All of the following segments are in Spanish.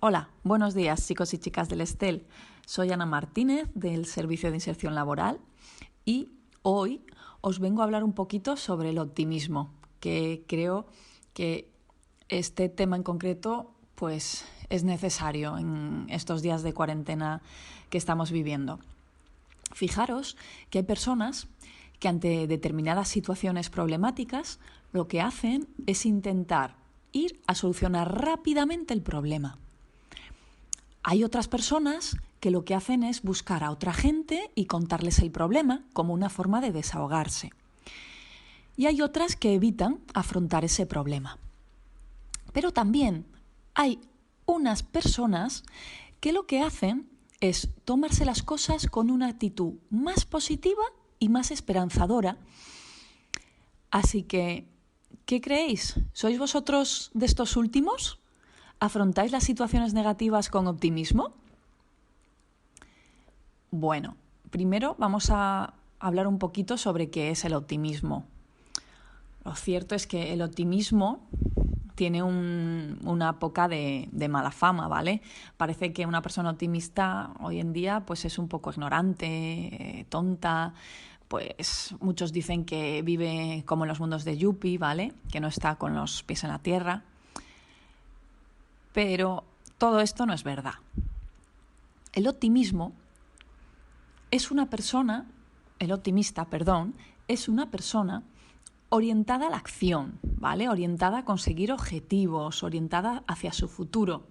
Hola, buenos días chicos y chicas del Estel. Soy Ana Martínez del Servicio de Inserción Laboral y hoy os vengo a hablar un poquito sobre el optimismo, que creo que este tema en concreto pues, es necesario en estos días de cuarentena que estamos viviendo. Fijaros que hay personas que ante determinadas situaciones problemáticas lo que hacen es intentar ir a solucionar rápidamente el problema. Hay otras personas que lo que hacen es buscar a otra gente y contarles el problema como una forma de desahogarse. Y hay otras que evitan afrontar ese problema. Pero también hay unas personas que lo que hacen es tomarse las cosas con una actitud más positiva y más esperanzadora. Así que, ¿qué creéis? ¿Sois vosotros de estos últimos? ¿Afrontáis las situaciones negativas con optimismo? Bueno, primero vamos a hablar un poquito sobre qué es el optimismo. Lo cierto es que el optimismo tiene una poca de mala fama, ¿vale? Parece que una persona optimista hoy en día pues es un poco ignorante, tonta. Pues muchos dicen que vive como en los mundos de Yuppie, ¿vale? Que no está con los pies en la tierra. Pero todo esto no es verdad. El optimista, es una persona orientada a la acción, ¿vale? Orientada a conseguir objetivos, orientada hacia su futuro.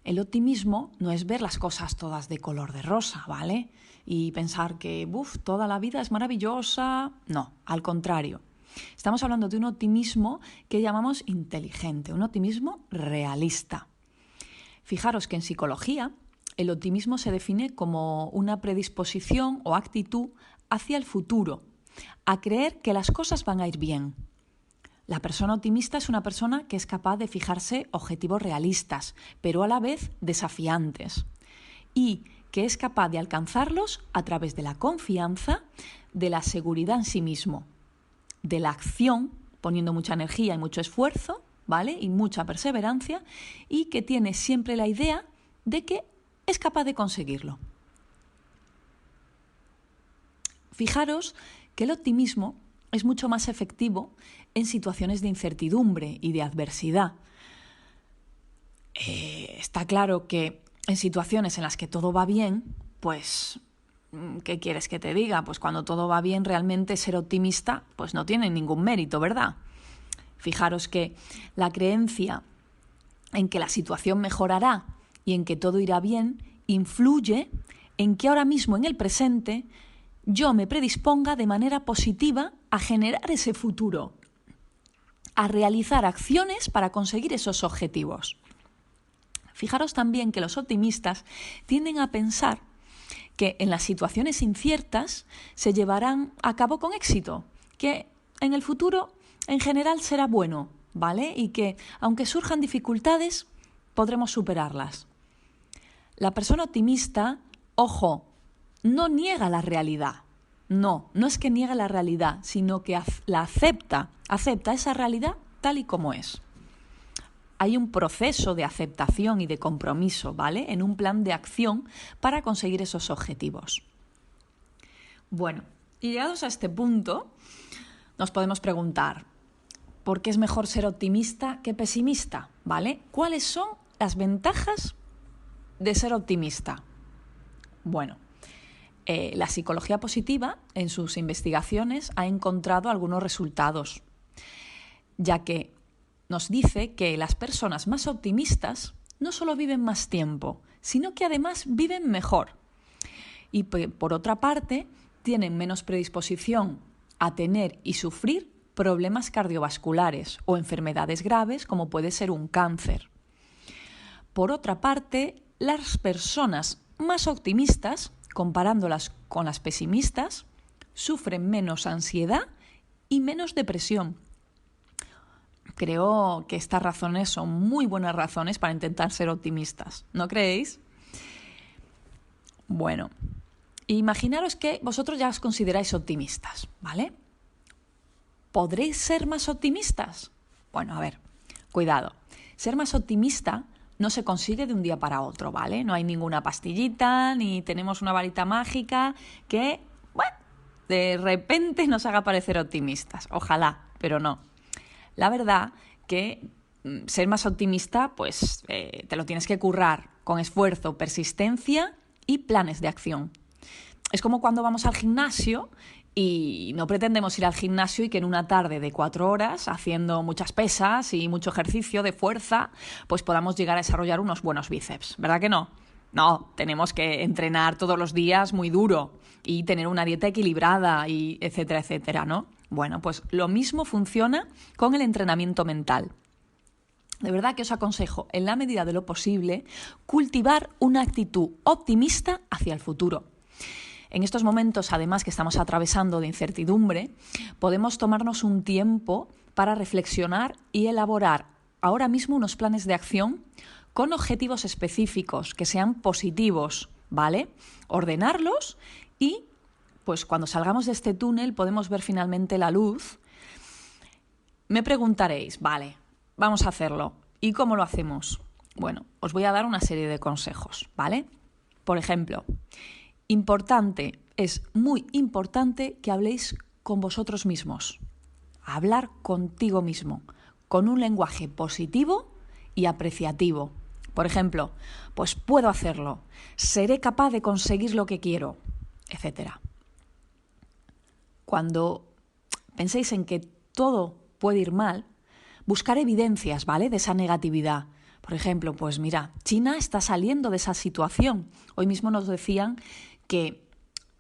El optimismo no es ver las cosas todas de color de rosa, ¿vale? Y pensar que, toda la vida es maravillosa. No, al contrario. Estamos hablando de un optimismo que llamamos inteligente, un optimismo realista. Fijaros que en psicología el optimismo se define como una predisposición o actitud hacia el futuro, a creer que las cosas van a ir bien. La persona optimista es una persona que es capaz de fijarse objetivos realistas, pero a la vez desafiantes, y que es capaz de alcanzarlos a través de la confianza, de la seguridad en sí mismo, de la acción, poniendo mucha energía y mucho esfuerzo, ¿vale? Y mucha perseverancia, y que tiene siempre la idea de que es capaz de conseguirlo. Fijaros que el optimismo es mucho más efectivo en situaciones de incertidumbre y de adversidad. Está claro que en situaciones en las que todo va bien, pues ¿qué quieres que te diga? Pues cuando todo va bien, realmente ser optimista pues no tiene ningún mérito, ¿verdad? Fijaros que la creencia en que la situación mejorará y en que todo irá bien influye en que ahora mismo en el presente yo me predisponga de manera positiva a generar ese futuro, a realizar acciones para conseguir esos objetivos. Fijaros también que los optimistas tienden a pensar que en las situaciones inciertas se llevarán a cabo con éxito, que en el futuro en general será bueno, ¿vale? Y que aunque surjan dificultades, podremos superarlas. La persona optimista, ojo, no niega la realidad. No es que niegue la realidad, sino que la acepta esa realidad tal y como es. Hay un proceso de aceptación y de compromiso, ¿vale? En un plan de acción para conseguir esos objetivos. Bueno, y llegados a este punto, nos podemos preguntar, ¿por qué es mejor ser optimista que pesimista? ¿Vale? ¿Cuáles son las ventajas de ser optimista? Bueno, la psicología positiva en sus investigaciones ha encontrado algunos resultados, ya que nos dice que las personas más optimistas no solo viven más tiempo, sino que además viven mejor. Y por otra parte, tienen menos predisposición a tener y sufrir problemas cardiovasculares o enfermedades graves como puede ser un cáncer. Por otra parte, las personas más optimistas, comparándolas con las pesimistas, sufren menos ansiedad y menos depresión. Creo que estas razones son muy buenas razones para intentar ser optimistas, ¿no creéis? Bueno, imaginaros que vosotros ya os consideráis optimistas, ¿vale? ¿Podréis ser más optimistas? Bueno, a ver, cuidado. Ser más optimista no se consigue de un día para otro, ¿vale? No hay ninguna pastillita, ni tenemos una varita mágica que, bueno, de repente nos haga parecer optimistas. Ojalá, pero no. La verdad que ser más optimista, pues te lo tienes que currar con esfuerzo, persistencia y planes de acción. Es como cuando vamos al gimnasio y no pretendemos ir al gimnasio y que en una tarde de 4 horas, haciendo muchas pesas y mucho ejercicio de fuerza, pues podamos llegar a desarrollar unos buenos bíceps, ¿verdad que no? No, tenemos que entrenar todos los días muy duro y tener una dieta equilibrada y etcétera, etcétera, ¿no? Bueno, pues lo mismo funciona con el entrenamiento mental. De verdad que os aconsejo, en la medida de lo posible, cultivar una actitud optimista hacia el futuro. En estos momentos, además, que estamos atravesando de incertidumbre, podemos tomarnos un tiempo para reflexionar y elaborar ahora mismo unos planes de acción con objetivos específicos, que sean positivos, ¿vale? Ordenarlos y, pues cuando salgamos de este túnel, podemos ver finalmente la luz. Me preguntaréis, vale, vamos a hacerlo. ¿Y cómo lo hacemos? Bueno, os voy a dar una serie de consejos, ¿vale? Por ejemplo, es muy importante que habléis con vosotros mismos. Hablar contigo mismo, con un lenguaje positivo y apreciativo. Por ejemplo, pues puedo hacerlo, seré capaz de conseguir lo que quiero, etc. Cuando penséis en que todo puede ir mal, buscar evidencias, ¿vale?, de esa negatividad. Por ejemplo, pues mira, China está saliendo de esa situación. Hoy mismo nos decían que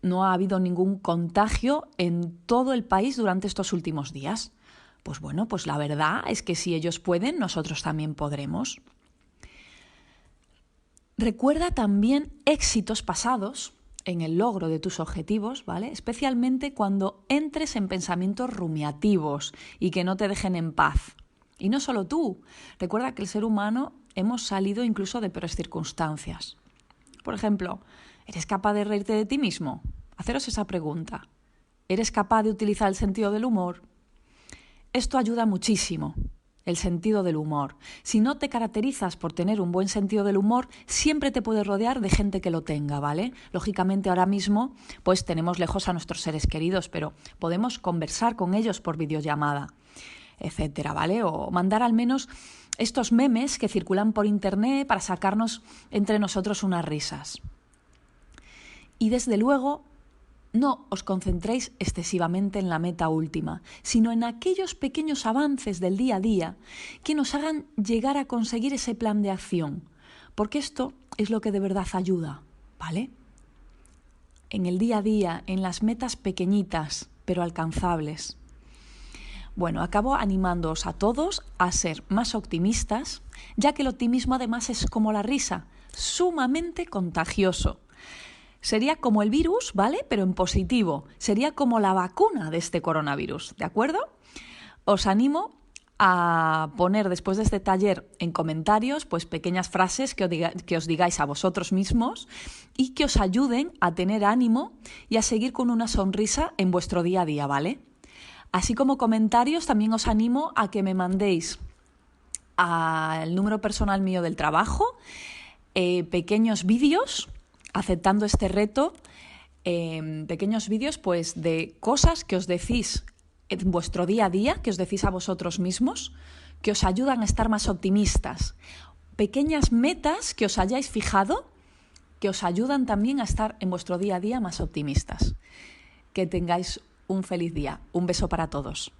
no ha habido ningún contagio en todo el país durante estos últimos días. Pues bueno, pues la verdad es que si ellos pueden, nosotros también podremos. Recuerda también éxitos pasados en el logro de tus objetivos, ¿vale? Especialmente cuando entres en pensamientos rumiativos y que no te dejen en paz. Y no solo tú. Recuerda que el ser humano hemos salido incluso de peores circunstancias. Por ejemplo, ¿eres capaz de reírte de ti mismo? Haceros esa pregunta. ¿Eres capaz de utilizar el sentido del humor? Esto ayuda muchísimo, el sentido del humor. Si no te caracterizas por tener un buen sentido del humor, siempre te puedes rodear de gente que lo tenga, ¿vale? Lógicamente ahora mismo pues tenemos lejos a nuestros seres queridos, pero podemos conversar con ellos por videollamada, etcétera, ¿vale? O mandar al menos estos memes que circulan por internet para sacarnos entre nosotros unas risas. Y desde luego, no os concentréis excesivamente en la meta última, sino en aquellos pequeños avances del día a día que nos hagan llegar a conseguir ese plan de acción, porque esto es lo que de verdad ayuda, ¿vale? En el día a día, en las metas pequeñitas, pero alcanzables. Bueno, acabo animándoos a todos a ser más optimistas, ya que el optimismo además es como la risa, sumamente contagioso. Sería como el virus, ¿vale? Pero en positivo. Sería como la vacuna de este coronavirus, ¿de acuerdo? Os animo a poner después de este taller en comentarios pues pequeñas frases que os digáis a vosotros mismos y que os ayuden a tener ánimo y a seguir con una sonrisa en vuestro día a día, ¿vale? Así como comentarios, también os animo a que me mandéis al número personal mío del trabajo pequeños vídeos aceptando este reto, pequeños vídeos pues de cosas que os decís en vuestro día a día, que os decís a vosotros mismos, que os ayudan a estar más optimistas. Pequeñas metas que os hayáis fijado, que os ayudan también a estar en vuestro día a día más optimistas. Que tengáis un feliz día. Un beso para todos.